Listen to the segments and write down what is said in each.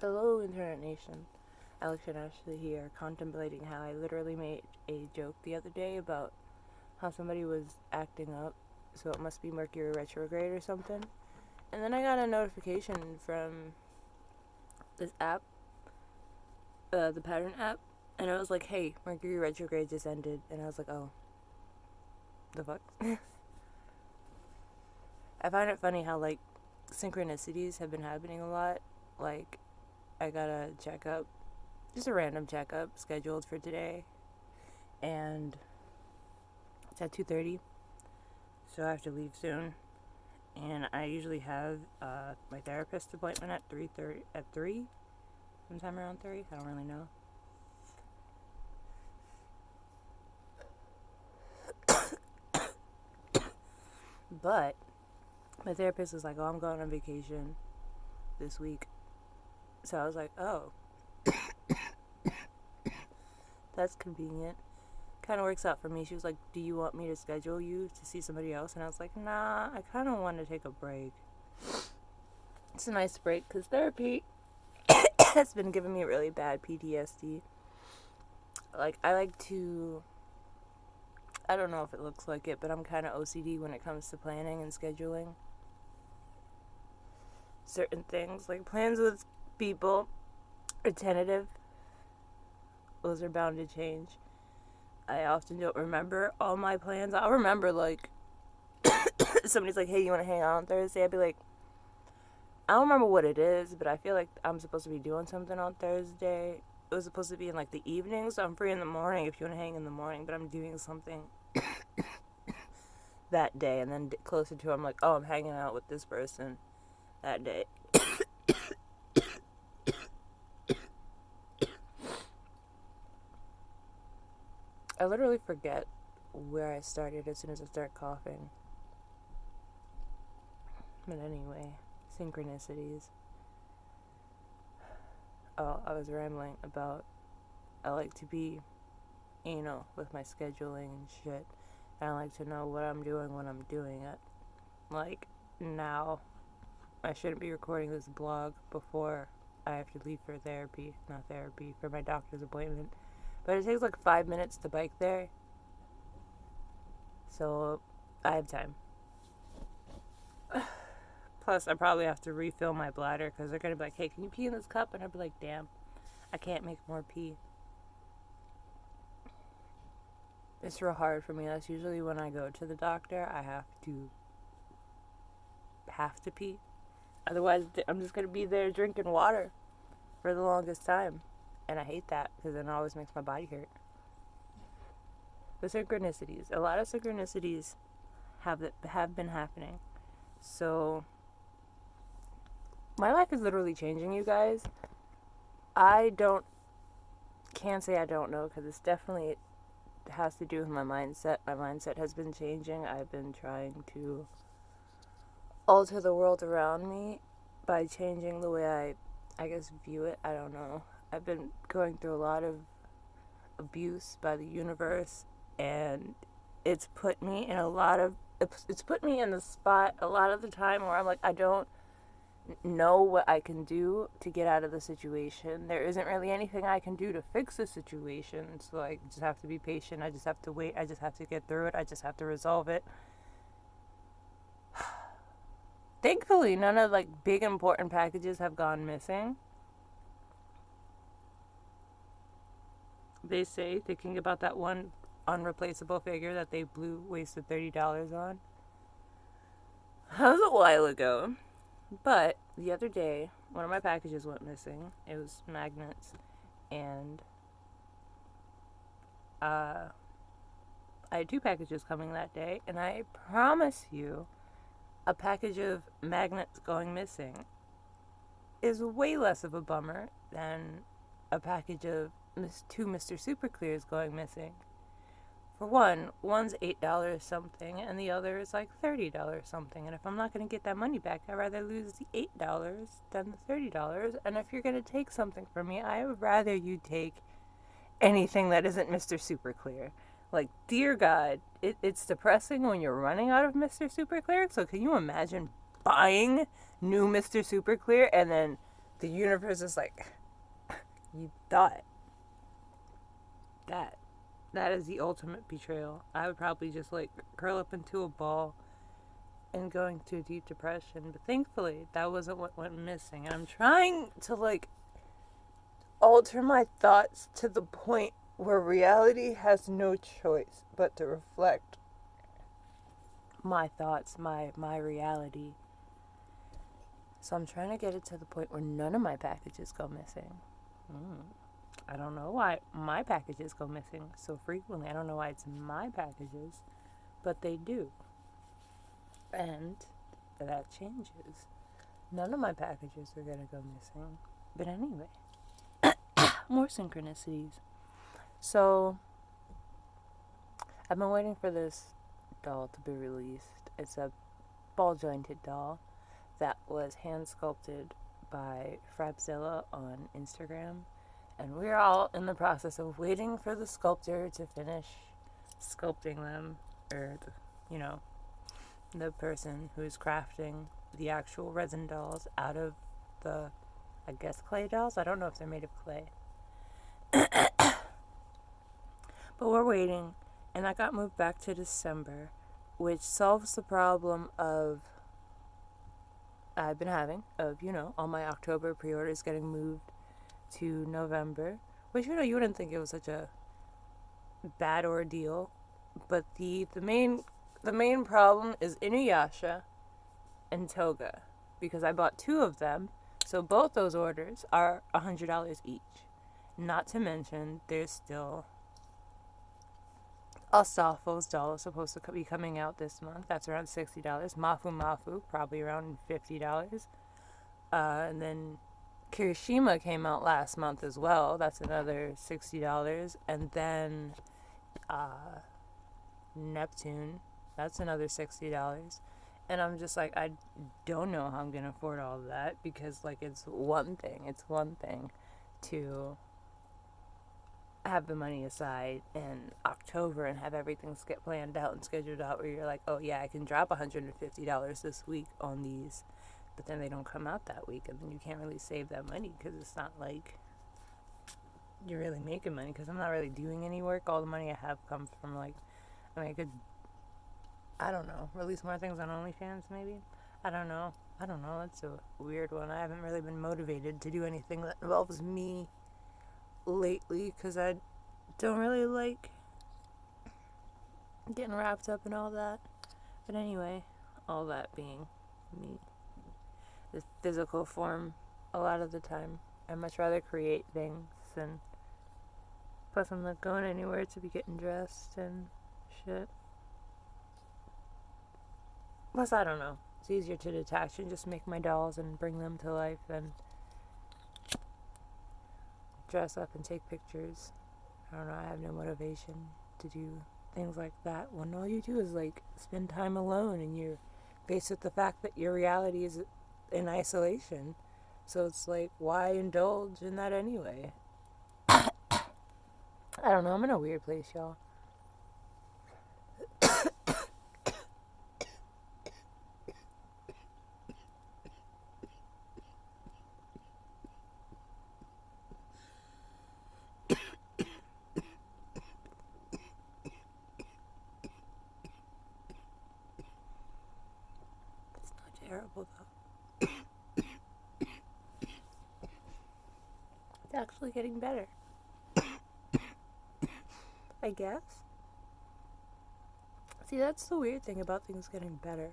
Hello, Internet Nation. Alex and Ashley here, contemplating how I literally made a joke the other day about how somebody was acting up, so it must be Mercury retrograde or something. And then I got a notification from this app, the Pattern app, and it was like, hey, Mercury retrograde just ended. And I was like, oh, the fuck? I find it funny how, like, synchronicities have been happening a lot. Like, I got a checkup, just a random checkup scheduled for today, and it's at 2:30, so I have to leave soon. And I usually have my therapist appointment at 3, sometime around 3. I don't really know. But my therapist was like, "Oh, I'm going on vacation this week," so I was like, "Oh, that's convenient." Kind of works out for me. She was like, "Do you want me to schedule you to see somebody else?" And I was like, "Nah, I kind of want to take a break." It's a nice break because therapy has been giving me really bad PTSD. Like, I don't know if it looks like it, but I'm kind of OCD when it comes to planning and scheduling certain things. Like, plans with people are tentative. Those are bound to change. I often don't remember all my plans. I'll remember, like, somebody's like, "Hey, you want to hang out on Thursday?" I'd be like, I don't remember what it is, but I feel like I'm supposed to be doing something on Thursday. It was supposed to be in, like, the evening, so I'm free in the morning if you want to hang in the morning, but I'm doing something that day, and then closer to it, I'm like, oh, I'm hanging out with this person that day. I literally forget where I started as soon as I start coughing. But anyway, synchronicities. Oh, I was rambling about I like to be anal with my scheduling and shit. And I like to know what I'm doing when I'm doing it. Like, now, I shouldn't be recording this blog before I have to leave for for my doctor's appointment. But it takes like 5 minutes to bike there. So, I have time. Plus, I probably have to refill my bladder because they're going to be like, "Hey, can you pee in this cup?" And I'll be like, "Damn, I can't make more pee." It's real hard for me. That's usually when I go to the doctor. I have to pee. Otherwise, I'm just going to be there drinking water for the longest time. And I hate that because then it always makes my body hurt. The synchronicities. A lot of synchronicities have been happening. So, my life is literally changing, you guys. Can't say I don't know because it's definitely has to do with my mindset. My mindset has been changing. I've been trying to alter the world around me by changing the way I guess, view it. I don't know. I've been going through a lot of abuse by the universe, and it's put me in the spot a lot of the time where I'm like, I don't know what I can do to get out of the situation. There isn't really anything I can do to fix the situation, so I just have to be patient. I just have to wait. I just have to get through it. I just have to resolve it. Thankfully, none of, like, big important packages have gone missing. They say, thinking about that one unreplaceable figure that they wasted $30 on. That was a while ago. But the other day, one of my packages went missing. It was magnets. And I had 2 packages coming that day. And I promise you, a package of magnets going missing is way less of a bummer than a package of 2 Mr. Super Clears going missing. For one's $8 something, and the other is like $30 something. And if I'm not going to get that money back, I'd rather lose the $8 than the $30. And if you're going to take something from me, I would rather you take anything that isn't Mr. Super Clear. Like, dear God, it's depressing when you're running out of Mr. Super Clear. So can you imagine buying new Mr. Super Clear and then the universe is like, you thought that. That is the ultimate betrayal. I would probably just like curl up into a ball and go into a deep depression. But thankfully, that wasn't what went missing. And I'm trying to like alter my thoughts to the point where reality has no choice but to reflect my thoughts, my reality. So I'm trying to get it to the point where none of my packages go missing. I don't know why my packages go missing so frequently. I don't know why it's my packages, but they do. And that changes. None of my packages are going to go missing. But anyway, more synchronicities. So I've been waiting for this doll to be released. It's a ball jointed doll that was hand sculpted by Frabzilla on Instagram. And we're all in the process of waiting for the sculptor to finish sculpting them, or, the person who's crafting the actual resin dolls out of the, I guess, clay dolls. I don't know if they're made of clay. But we're waiting, and that got moved back to December, which solves the problem I've been having of, all my October pre-orders getting moved to November, which, you wouldn't think it was such a bad ordeal, but the main problem is Inuyasha and Toga, because I bought 2 of them, so both those orders are $100 each. Not to mention, there's still Astolfo's doll is supposed to be coming out this month. That's around $60. Mafu, probably around $50. And then Kirishima came out last month as well. That's another $60. And then Neptune, that's another $60. And I'm just like, I don't know how I'm going to afford all of that, because like it's one thing to have the money aside in October and have everything get planned out and scheduled out, where you're like, oh yeah, I can drop $150 this week on these, but then they don't come out that week, and then you can't really save that money, because it's not like you're really making money, because I'm not really doing any work. All the money I have comes from I could, I don't know, release more things on OnlyFans maybe. I don't know, that's a weird one. I haven't really been motivated to do anything that involves me lately, because I don't really like getting wrapped up in all that. But anyway, all that being me, the physical form, a lot of the time I much rather create things, and plus I'm not going anywhere to be getting dressed and shit. Plus, I don't know, it's easier to detach and just make my dolls and bring them to life than dress up and take pictures. I don't know, I have no motivation to do things like that when all you do is like spend time alone, and you're faced with the fact that your reality is in isolation. So it's like, why indulge in that anyway? I don't know, I'm in a weird place, y'all. It's not terrible though. It's actually getting better, I guess. See, that's the weird thing about things getting better.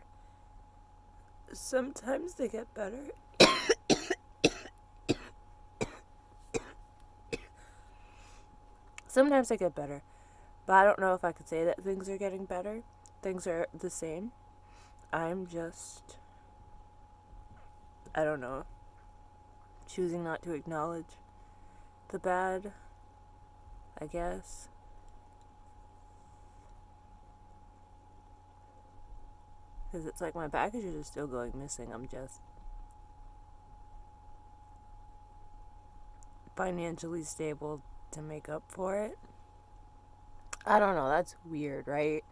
Sometimes they get better. Sometimes they get better. But I don't know if I could say that things are getting better. Things are the same. I'm just, I don't know, choosing not to acknowledge the bad, I guess. Because it's like my packages are still going missing. I'm just financially stable to make up for it. I don't know, that's weird, right?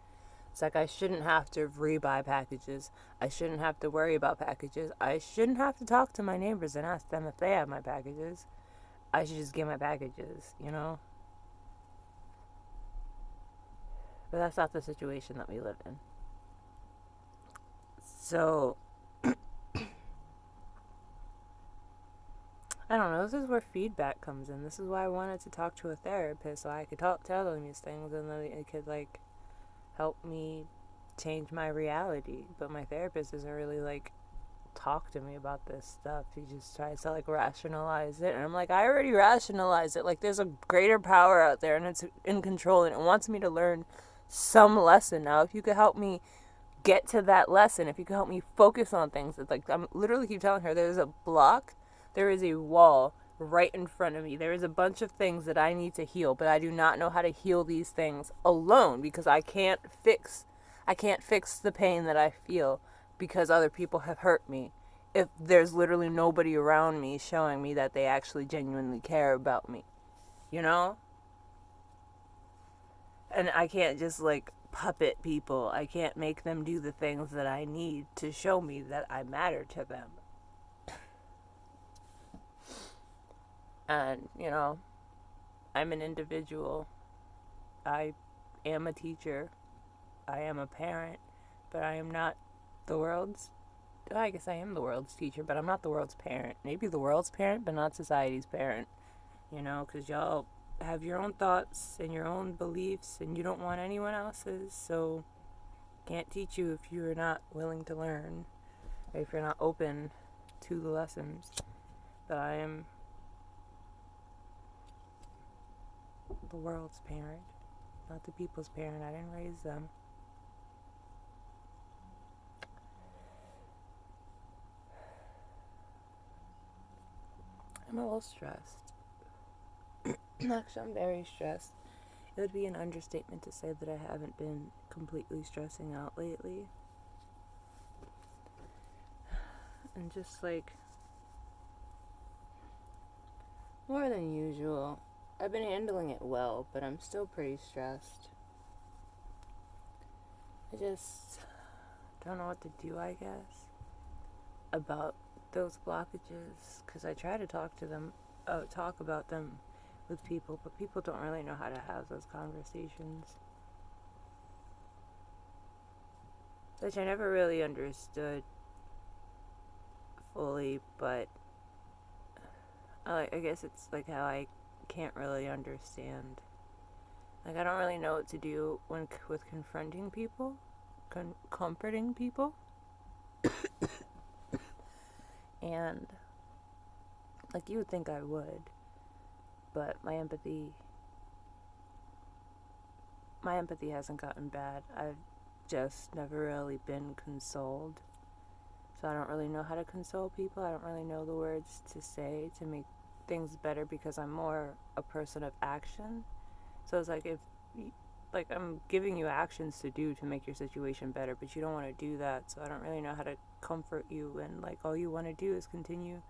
It's like I shouldn't have to rebuy packages. I shouldn't have to worry about packages. I shouldn't have to talk to my neighbors and ask them if they have my packages. I should just get my packages, you know? But that's not the situation that we live in. So, I don't know. This is where feedback comes in. This is why I wanted to talk to a therapist so I could tell them these things and then it could, like, help me change my reality. But my therapist doesn't really, like, talk to me about this stuff. He just tries to, like, rationalize it. And I'm like, I already rationalized it. Like, there's a greater power out there and it's in control and it wants me to learn some lesson now. If you could help me get to that lesson, if you could help me focus on things, it's like I'm literally keep telling her there's a block, there is a wall right in front of me. There is a bunch of things that I need to heal, but I do not know how to heal these things alone because I can't fix the pain that I feel because other people have hurt me. If there's literally nobody around me showing me that they actually genuinely care about me, you know? And I can't just like puppet people. I can't make them do the things that I need to show me that I matter to them. And, you know, I'm an individual. I am a teacher. I am a parent. But I am not the world's. I guess I am the world's teacher, but I'm not the world's parent. Maybe the world's parent, but not society's parent. You know, because y'all have your own thoughts and your own beliefs, and you don't want anyone else's. So, can't teach you if you're not willing to learn, or if you're not open to the lessons. But I am the world's parent, not the people's parent. I didn't raise them. I'm a little stressed. Actually, I'm very stressed. It would be an understatement to say that I haven't been completely stressing out lately. And just like more than usual. I've been handling it well, but I'm still pretty stressed. I just don't know what to do, I guess, about those blockages. Because I try to talk about them with people, but people don't really know how to have those conversations. Which I never really understood fully, but I guess it's like how I can't really understand. Like, I don't really know what to do with confronting people, comforting people. And, like, you would think I would, but my empathy hasn't gotten bad. I've just never really been consoled. So I don't really know how to console people. I don't really know the words to say to make things better because I'm more a person of action. So it's like like I'm giving you actions to do to make your situation better, but you don't want to do that. So I don't really know how to comfort you and like all you want to do is continue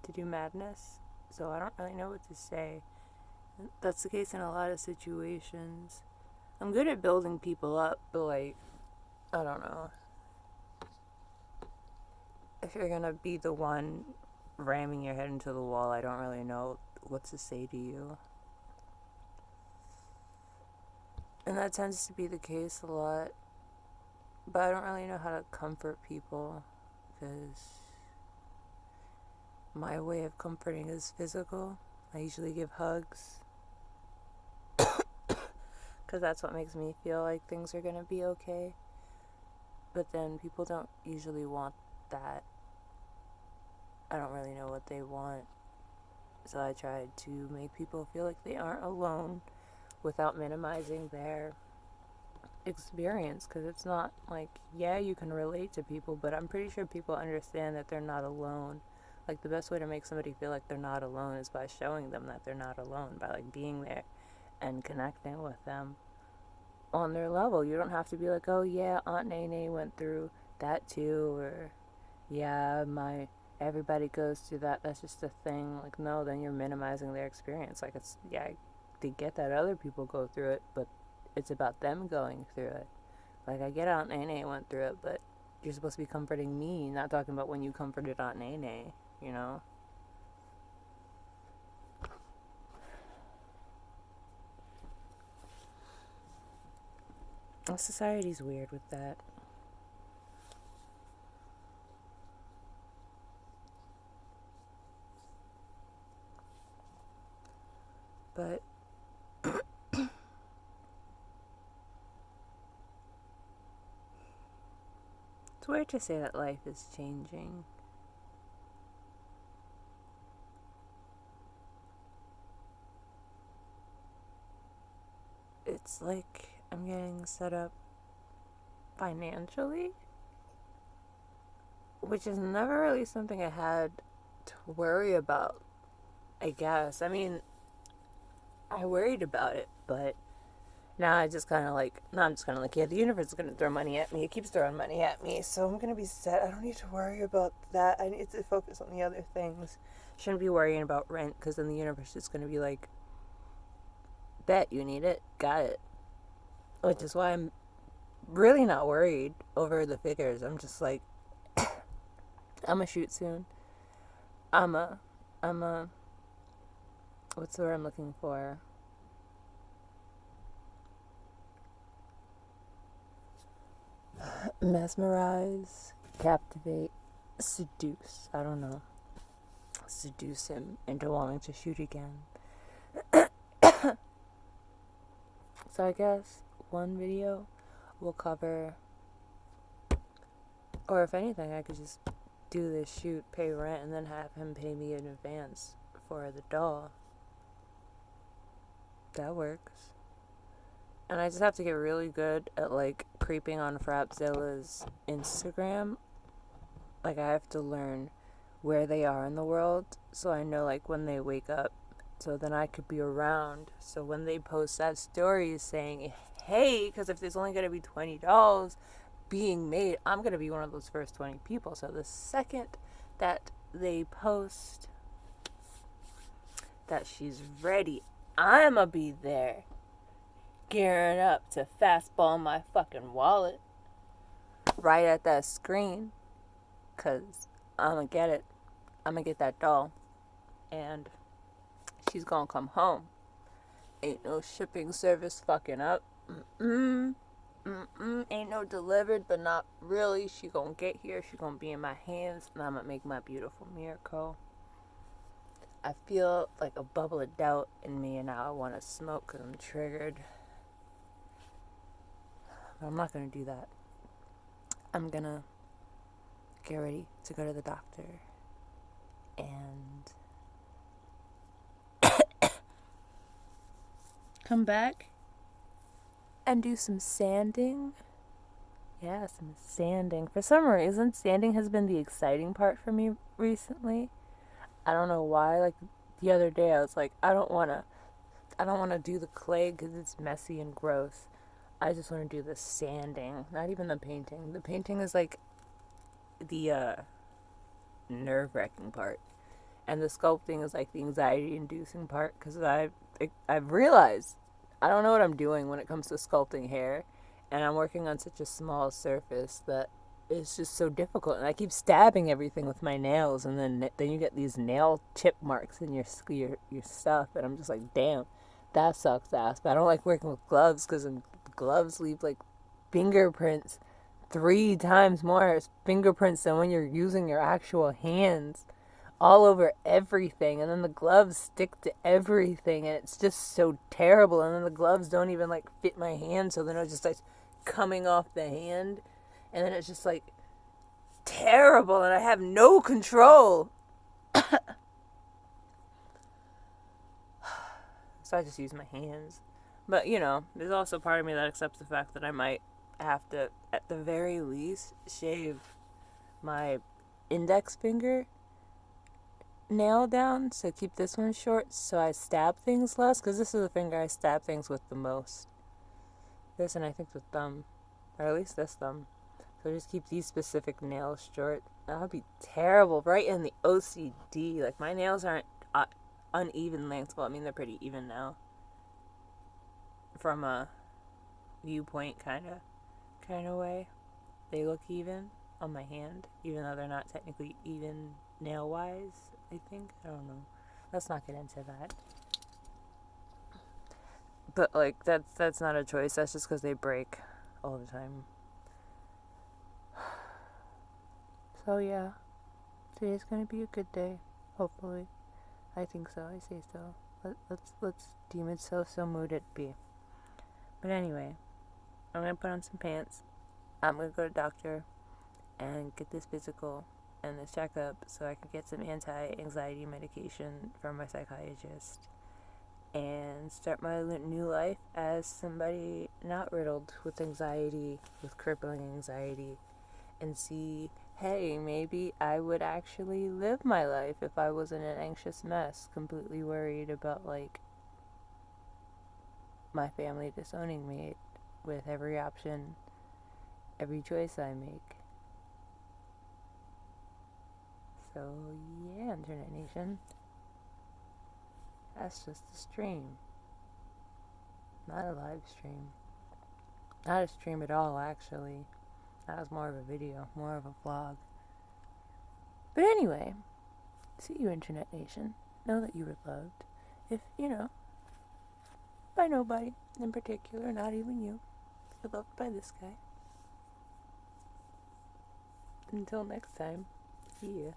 to do madness. So I don't really know what to say. That's the case in a lot of situations. I'm good at building people up, but like I don't know. If you're gonna be the one ramming your head into the wall, I don't really know what to say to you. And that tends to be the case a lot. But I don't really know how to comfort people because my way of comforting is physical. I usually give hugs because that's what makes me feel like things are gonna be okay. But then people don't usually want that. I don't really know what they want. So I tried to make people feel like they aren't alone without minimizing their experience. Because it's not like, yeah, you can relate to people, but I'm pretty sure people understand that they're not alone. Like, the best way to make somebody feel like they're not alone is by showing them that they're not alone, by, like, being there and connecting with them on their level. You don't have to be like, oh, yeah, Aunt Nene went through that too, or, yeah, everybody goes through that, that's just a thing. Like, no, then you're minimizing their experience. Like, it's, yeah, they get that other people go through it, but it's about them going through it. Like, I get Aunt Nene went through it, but you're supposed to be comforting me, not talking about when you comforted Aunt Nene, you know? Society's weird with that. But it's weird to say that life is changing. It's like I'm getting set up financially, which is never really something I had to worry about, I guess. I mean, I worried about it, but now I just kind of like, now I'm just kind of like, yeah, the universe is going to throw money at me. It keeps throwing money at me, so I'm going to be set. I don't need to worry about that. I need to focus on the other things. Shouldn't be worrying about rent, because then the universe is going to be like, bet you need it, got it. Which is why I'm really not worried over the figures. I'm just like, I'm a shoot soon. I'm a, what's the word I'm looking for? Mesmerize, captivate, seduce. I don't know. Seduce him into wanting to shoot again. So I guess one video will cover, or if anything, I could just do this shoot, pay rent, and then have him pay me in advance for the doll. That works. And I just have to get really good at like creeping on Frapzilla's Instagram. Like, I have to learn where they are in the world, so I know like when they wake up, so then I could be around. So when they post that story saying, hey, because if there's only going to be $20 being made, I'm going to be one of those first 20 people. So the second that they post that she's ready, I'ma be there, gearing up to fastball my fucking wallet right at that screen, because I'ma get it. I'ma get that doll, and she's gonna come home. Ain't no shipping service fucking up. Ain't no delivered, but not really. She gonna get here. She gonna be in my hands, and I'm gonna make my beautiful miracle. I feel like a bubble of doubt in me, and now I want to smoke because I'm triggered. But I'm not gonna do that. I'm gonna get ready to go to the doctor and come back and do some sanding. Yeah, some sanding. For some reason, sanding has been the exciting part for me recently. I don't know why. Like the other day, I was like, I don't want to do the clay because it's messy and gross. I just want to do the sanding, not even the painting. The painting is like the nerve-wracking part, and the sculpting is like the anxiety-inducing part, because I've realized I don't know what I'm doing when it comes to sculpting hair, and I'm working on such a small surface that it's just so difficult, and I keep stabbing everything with my nails, and then you get these nail chip marks in your stuff, and I'm just like, damn, that sucks ass. But I don't like working with gloves, because gloves leave like fingerprints 3 times more fingerprints than when you're using your actual hands all over everything, and then the gloves stick to everything, and it's just so terrible. And then the gloves don't even like fit my hand, so then it's just like coming off the hand, and then it's just like terrible, and I have no control. So I just use my hands. But you know, there's also part of me that accepts the fact that I might have to, at the very least, shave my index finger nail down, so keep this one short so I stab things less, because this is the finger I stab things with the most. This, and I think the thumb, or at least this thumb. So just keep these specific nails short. That would be terrible, right in the OCD. Like, my nails aren't uneven length. Well, I mean, they're pretty even now from a viewpoint, kind of, kind of way. They look even on my hand, even though they're not technically even nail-wise, I think. I don't know. Let's not get into that. But, like, that's not a choice. That's just because they break all the time. So, yeah. Today's gonna be a good day. Hopefully. I think so. I say so. Let's deem it so mood it be. But anyway, I'm gonna put on some pants. I'm gonna go to the doctor and get this physical and this checkup so I can get some anti-anxiety medication from my psychiatrist and start my new life as somebody not riddled with anxiety, with crippling anxiety, and see, hey, maybe I would actually live my life if I wasn't an anxious mess, completely worried about, like, my family disowning me with every option, every choice I make. So, yeah, Internet Nation. That's just a stream. Not a live stream. Not a stream at all, actually. That was more of a video, more of a vlog. But anyway, see you, Internet Nation. Know that you were loved. If, by nobody in particular, not even you. You're loved by this guy. Until next time, see ya.